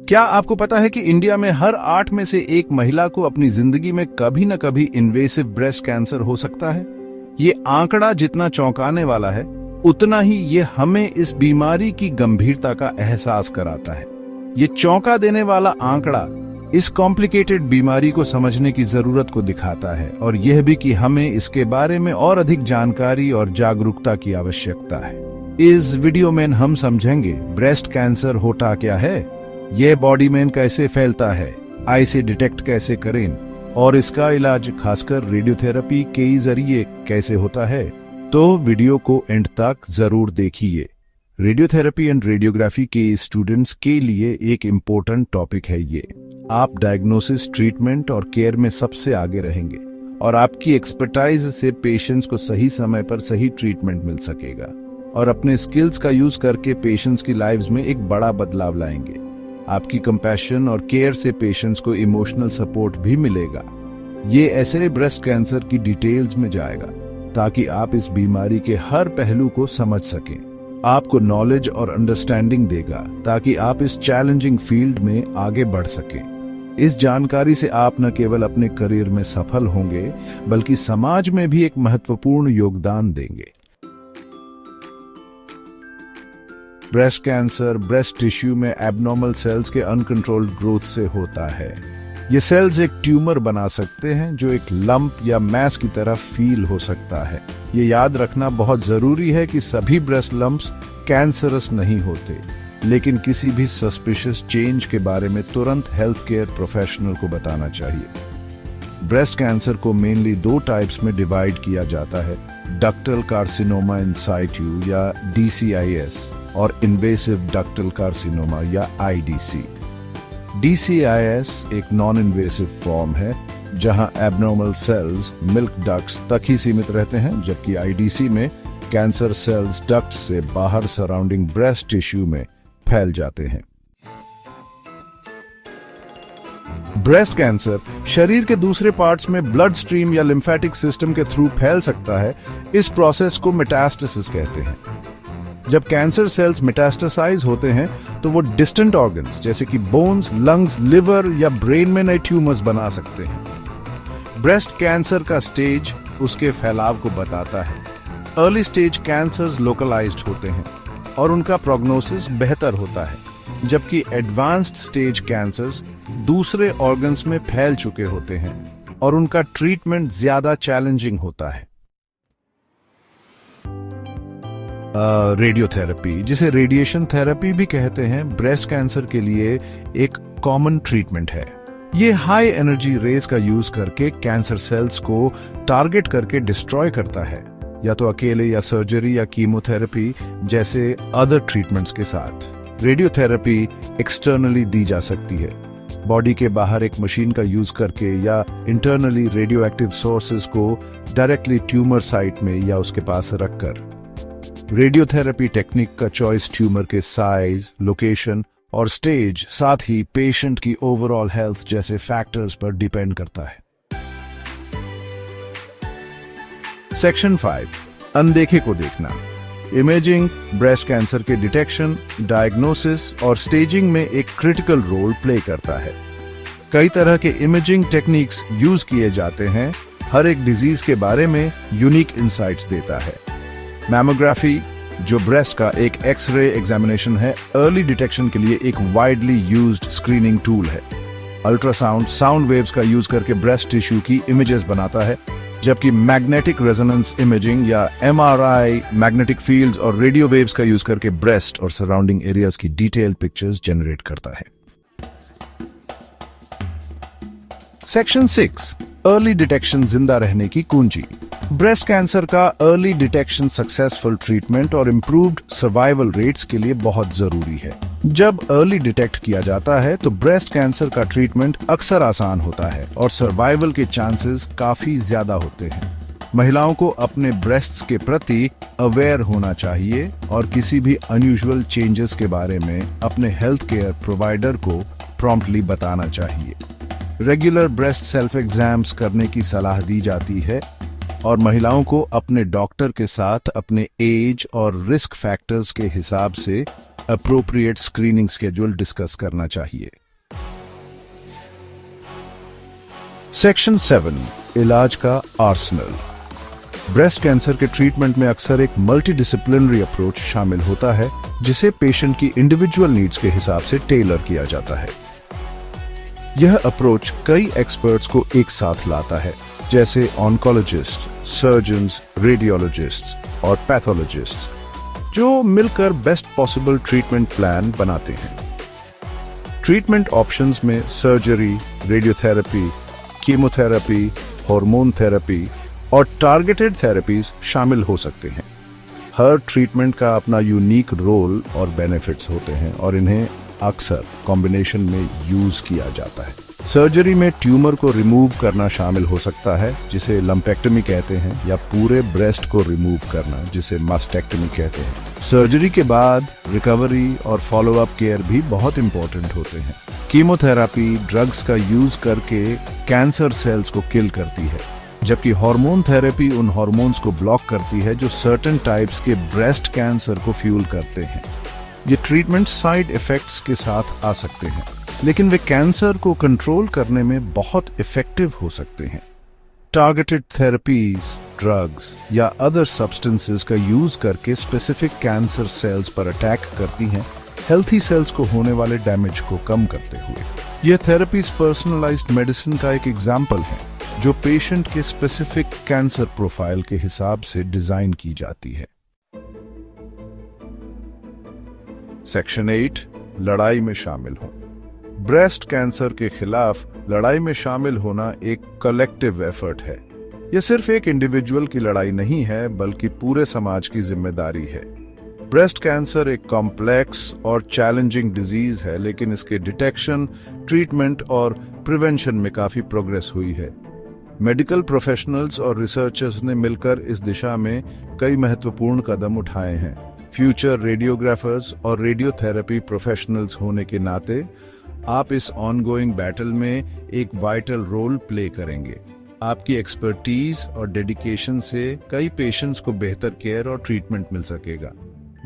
क्या आपको पता है कि इंडिया में हर 8 में से 1 महिला को अपनी जिंदगी में कभी न कभी इन्वेसिव ब्रेस्ट कैंसर हो सकता है? ये आंकड़ा जितना चौंकाने वाला है, उतना ही ये हमें इस बीमारी की गंभीरता का एहसास कराता है। ये चौंका देने वाला आंकड़ा इस कॉम्प्लिकेटेड बीमारी को समझने की जरूरत को दिखाता है और यह भी कि हमें इसके बारे में और अधिक जानकारी और जागरूकता की आवश्यकता है। इस वीडियो में हम समझेंगे ब्रेस्ट कैंसर होता क्या है, यह बॉडी में कैसे फैलता है, इसे डिटेक्ट कैसे करें और इसका इलाज खासकर रेडियोथेरेपी के जरिए कैसे होता है। तो वीडियो को एंड तक जरूर देखिए। रेडियोथेरेपी एंड रेडियोग्राफी के स्टूडेंट्स के लिए एक इम्पोर्टेंट टॉपिक है ये। आप डायग्नोसिस, ट्रीटमेंट और केयर में सबसे आगे रहेंगे और आपकी एक्सपर्टाइज से पेशेंट्स को सही समय पर सही ट्रीटमेंट मिल सकेगा और अपने स्किल्स का यूज करके पेशेंट्स की लाइव्स में एक बड़ा बदलाव लाएंगे। आपकी कंपैशन और केयर से पेशेंट्स को इमोशनल सपोर्ट भी मिलेगा। ये ऐसे ब्रेस्ट कैंसर की डिटेल्स में जाएगा ताकि आप इस बीमारी के हर पहलू को समझ सकें। आपको नॉलेज और अंडरस्टैंडिंग देगा ताकि आप इस चैलेंजिंग फील्ड में आगे बढ़ सकें। इस जानकारी से आप न केवल अपने करियर में सफल होंगे बल्कि समाज में भी एक महत्वपूर्ण योगदान देंगे। ब्रेस्ट कैंसर ब्रेस्ट टिश्यू में एबनॉर्मल सेल्स के अनकंट्रोल्ड ग्रोथ से होता है। ये सेल्स एक ट्यूमर बना सकते हैं जो एक लंप या मैस की तरह फील हो सकता है। ये याद रखना बहुत जरूरी है कि सभी ब्रेस्ट लंप्स कैंसरस नहीं होते, लेकिन किसी भी सस्पिशियस चेंज के बारे में तुरंत हेल्थ केयर प्रोफेशनल को बताना चाहिए। ब्रेस्ट कैंसर को मेनली 2 टाइप्स में डिवाइड किया जाता है, डक्टल कार्सिनोमा इन साइटू या DCIS और इन्वेसिव डक्टल कार्सिनोमा या IDC। DCIS एक नॉन इन्वेसिव फॉर्म है जहां एबनॉर्मल सेल्स मिल्क डक्ट्स तक ही सीमित रहते हैं, जबकि IDC में कैंसर सेल्स डक्ट से बाहर सराउंडिंग ब्रेस्ट टिश्यू में फैल जाते हैं। ब्रेस्ट कैंसर शरीर के दूसरे पार्ट्स में ब्लड स्ट्रीम या लिम्फेटिक सिस्टम के थ्रू फैल सकता है। इस प्रोसेस को मेटास्टेसिस कहते हैं। जब कैंसर सेल्स मेटास्टेसाइज होते हैं तो वो डिस्टेंट ऑर्गन्स जैसे कि बोन्स, लंग्स, लिवर या ब्रेन में नए ट्यूमर्स बना सकते हैं। ब्रेस्ट कैंसर का स्टेज उसके फैलाव को बताता है। अर्ली स्टेज कैंसर्स लोकलाइज्ड होते हैं और उनका प्रोग्नोसिस बेहतर होता है, जबकि एडवांस्ड स्टेज कैंसर्स दूसरे ऑर्गन्स में फैल चुके होते हैं और उनका ट्रीटमेंट ज्यादा चैलेंजिंग होता है। रेडियोथेरेपी, जिसे रेडिएशन थेरेपी भी कहते हैं, ब्रेस्ट कैंसर के लिए एक कॉमन ट्रीटमेंट है। ये हाई एनर्जी रेज का यूज करके कैंसर सेल्स को टारगेट करके डिस्ट्रॉय करता है, या तो अकेले या सर्जरी या कीमोथेरेपी जैसे अदर ट्रीटमेंट्स के साथ। रेडियोथेरेपी एक्सटर्नली दी जा सकती है, बॉडी के बाहर एक मशीन का यूज करके या इंटरनली रेडियो एक्टिव सोर्सेज को डायरेक्टली ट्यूमर साइट में या उसके पास रखकर। रेडियोथेरेपी टेक्निक का चॉइस ट्यूमर के साइज, लोकेशन और स्टेज, साथ ही पेशेंट की ओवरऑल हेल्थ जैसे फैक्टर्स पर डिपेंड करता है। सेक्शन 5, अनदेखे को देखना। इमेजिंग ब्रेस्ट कैंसर के डिटेक्शन, डायग्नोसिस और स्टेजिंग में एक क्रिटिकल रोल प्ले करता है। कई तरह के इमेजिंग टेक्निक्स यूज किए जाते हैं, हर एक डिजीज के बारे में यूनिक इंसाइट्स देता है। मैमोग्राफी, जो ब्रेस्ट का एक एक्सरे एग्जामिनेशन है, अर्ली डिटेक्शन के लिए एक वाइडली यूज्ड स्क्रीनिंग टूल है। अल्ट्रासाउंड साउंड वेव्स का यूज करके ब्रेस्ट टिश्यू की इमेजेस बनाता है, जबकि मैग्नेटिक रेजोनेंस इमेजिंग या MRI मैग्नेटिक फील्ड्स और रेडियो वेव्स का यूज करके ब्रेस्ट और सराउंडिंग एरियाज की डिटेल पिक्चर्स जनरेट करता है। सेक्शन 6, अर्ली डिटेक्शन जिंदा रहने की कुंजी। ब्रेस्ट कैंसर का अर्ली डिटेक्शन सक्सेसफुल ट्रीटमेंट और इम्प्रूव्ड सर्वाइवल रेट्स के लिए बहुत जरूरी है। जब अर्ली डिटेक्ट किया जाता है तो ब्रेस्ट कैंसर का ट्रीटमेंट अक्सर आसान होता है और सर्वाइवल के चांसेस काफी ज्यादा होते हैं। महिलाओं को अपने ब्रेस्ट्स के प्रति अवेयर होना चाहिए और किसी भी अनयूजुअल चेंजेस के बारे में अपने हेल्थ केयर प्रोवाइडर को प्रॉम्प्टली बताना चाहिए। रेगुलर ब्रेस्ट सेल्फ एग्जाम्स करने की सलाह दी जाती है और महिलाओं को अपने डॉक्टर के साथ अपने एज और रिस्क फैक्टर्स के हिसाब से अप्रोप्रिएट स्क्रीनिंग स्केड्यूल डिस्कस करना चाहिए। सेक्शन 7, इलाज का आर्सेनल। ब्रेस्ट कैंसर के ट्रीटमेंट में अक्सर एक मल्टीडिसिप्लिनरी अप्रोच शामिल होता है, जिसे पेशेंट की इंडिविजुअल नीड्स के हिसाब से टेलर किया जाता है। यह अप्रोच कई एक्सपर्ट्स को एक साथ लाता है, जैसे ऑन्कोलॉजिस्ट, सर्जन्स, रेडियोलॉजिस्ट और पैथोलॉजिस्ट, जो मिलकर बेस्ट पॉसिबल ट्रीटमेंट प्लान बनाते हैं। ट्रीटमेंट ऑप्शंस में surgery, radiotherapy, chemotherapy, hormone therapy और टारगेटेड थेरेपीज शामिल हो सकते हैं। हर ट्रीटमेंट का अपना यूनिक रोल और बेनिफिट्स होते हैं और इन्हें अक्सर कॉम्बिनेशन में यूज किया जाता है। सर्जरी में ट्यूमर को रिमूव करना शामिल हो सकता है, जिसे लंपेक्टमी कहते हैं, या पूरे ब्रेस्ट को रिमूव करना, जिसे मास्टेक्टमी कहते हैं। सर्जरी के बाद रिकवरी और फॉलोअप केयर भी बहुत इंपॉर्टेंट होते हैं। कीमोथेरेपी ड्रग्स का यूज करके कैंसर सेल्स को किल करती है, जबकि हार्मोन थेरेपी उन हार्मोन्स को ब्लॉक करती है जो सर्टेन टाइप्स के ब्रेस्ट कैंसर को फ्यूल करते हैं। ये ट्रीटमेंट साइड इफेक्ट्स के साथ आ सकते हैं, लेकिन वे कैंसर को कंट्रोल करने में बहुत इफेक्टिव हो सकते हैं। टारगेटेड थेरेपीज ड्रग्स या अदर सब्सटेंसेस का यूज करके स्पेसिफिक कैंसर सेल्स पर अटैक करती हैं, हेल्थी सेल्स को होने वाले डैमेज को कम करते हुए। यह थेरेपीज पर्सनलाइज्ड मेडिसिन का एक एग्जाम्पल है, जो पेशेंट के स्पेसिफिक कैंसर प्रोफाइल के हिसाब से डिजाइन की जाती है। सेक्शन 8, लड़ाई में शामिल हो। ब्रेस्ट कैंसर के खिलाफ लड़ाई में शामिल होना एक कलेक्टिव एफर्ट है। यह सिर्फ एक इंडिविजुअल की लड़ाई नहीं है, बल्कि पूरे समाज की जिम्मेदारी है। ब्रेस्ट कैंसर एक कॉम्प्लेक्स और चैलेंजिंग डिजीज है, लेकिन इसके डिटेक्शन, ट्रीटमेंट और प्रिवेंशन में काफी प्रोग्रेस हुई है। मेडिकल प्रोफेशनल्स और रिसर्चर्स ने मिलकर इस दिशा में कई महत्वपूर्ण कदम उठाए हैं। फ्यूचर रेडियोग्राफर्स और रेडियोथेरेपी प्रोफेशनल्स होने के नाते आप इस ऑनगोइंग बैटल में एक वाइटल रोल प्ले करेंगे। आपकी एक्सपर्टीज और डेडिकेशन से कई पेशेंट्स को बेहतर केयर और ट्रीटमेंट मिल सकेगा।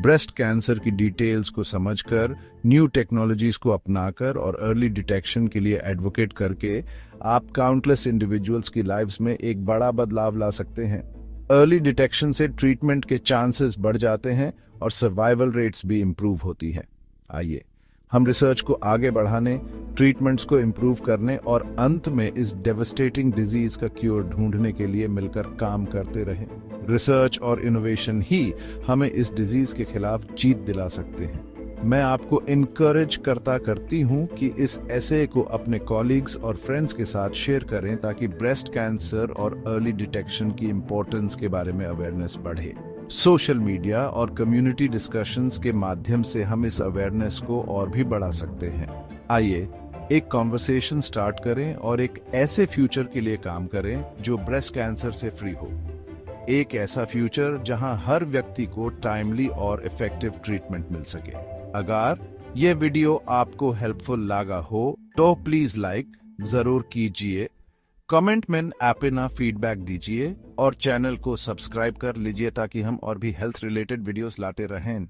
ब्रेस्ट कैंसर की डिटेल्स को समझकर, न्यू टेक्नोलॉजीज को अपनाकर और अर्ली डिटेक्शन के लिए एडवोकेट करके आप काउंटलेस इंडिविजुअल्स की लाइव्स में एक बड़ा बदलाव ला सकते हैं। अर्ली डिटेक्शन से ट्रीटमेंट के चांसेस बढ़ जाते हैं और सर्वाइवल रेट्स भी इंप्रूव होती हैं। आइए हम रिसर्च को आगे बढ़ाने, ट्रीटमेंट्स को इंप्रूव करने और अंत में इस डेवस्टेटिंग डिजीज का क्योर ढूंढने के लिए मिलकर काम करते रहें। रिसर्च और इनोवेशन ही हमें इस डिजीज के खिलाफ जीत दिला सकते हैं। मैं आपको इनकरेज करती हूं कि इस एसे को अपने कॉलीग्स और फ्रेंड्स के साथ शेयर करें, ताकि ब्रेस्ट कैंसर और अर्ली डिटेक्शन की इंपॉर्टेंस के बारे में अवेयरनेस बढ़े। सोशल मीडिया और कम्युनिटी डिस्कशंस के माध्यम से हम इस अवेयरनेस को और भी बढ़ा सकते हैं। आइए एक कॉन्वर्सेशन स्टार्ट करें और एक ऐसे फ्यूचर के लिए काम करें जो ब्रेस्ट कैंसर से फ्री हो। एक ऐसा फ्यूचर जहां हर व्यक्ति को टाइमली और इफेक्टिव ट्रीटमेंट मिल सके। अगर ये वीडियो आपको हेल्पफुल लगा हो तो प्लीज लाइक जरूर कीजिए, कमेंट में अपना फीडबैक दीजिए और चैनल को सब्सक्राइब कर लीजिए, ताकि हम और भी हेल्थ रिलेटेड वीडियोस लाते रहें।